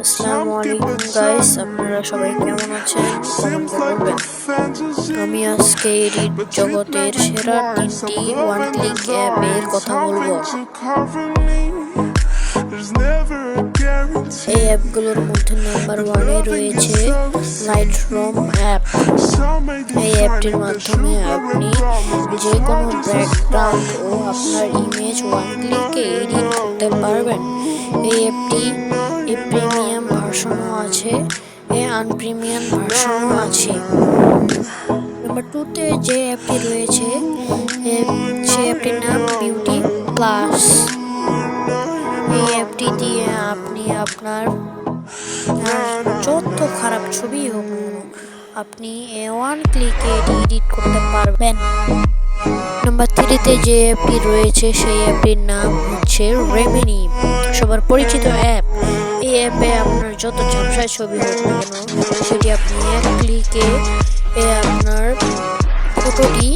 আসসালামু আলাইকুম গাইস, আপনারা সবাই কেমন আছেন কমেন্টে বলবেন। আমি আজকে এডিট জগতের সেরা 3টি ওয়ান ক্লিক অ্যাপের কথা বলবো। এই অ্যাপগুলোর মধ্যে নাম্বার 1-এ রয়েছে লাইটরুম অ্যাপ। এই অ্যাপটির মাধ্যমে আপনি যে কোনো ব্যাকগ্রাউন্ড ও আপনার ইমেজ ওয়ান ক্লিকে এডিট করতে পারবেন। এই অ্যাপটি প্রিমিয়াম ভার্সনও আছে, আনপ্রিমিয়াম ভার্সনও আছে। নাম্বার 2-তে যে অ্যাপটি রয়েছে সেই অ্যাপটির নাম বিউটি প্লাস। এই অ্যাপটি দিয়ে আপনি আপনার যত খারাপ ছবি হোক আপনি ওয়ান ক্লিকে এডিট করতে পারবেন। নাম্বার 3-তে যে অ্যাপটি রয়েছে সেই অ্যাপটির নাম হচ্ছে রেমিনি, সবার পরিচিত অ্যাপ। এই অ্যাপে আপনার যত ঝাপসায় ছবি হোক না কেন সেটি আপনি এক ক্লিকে আপনার ফটোটি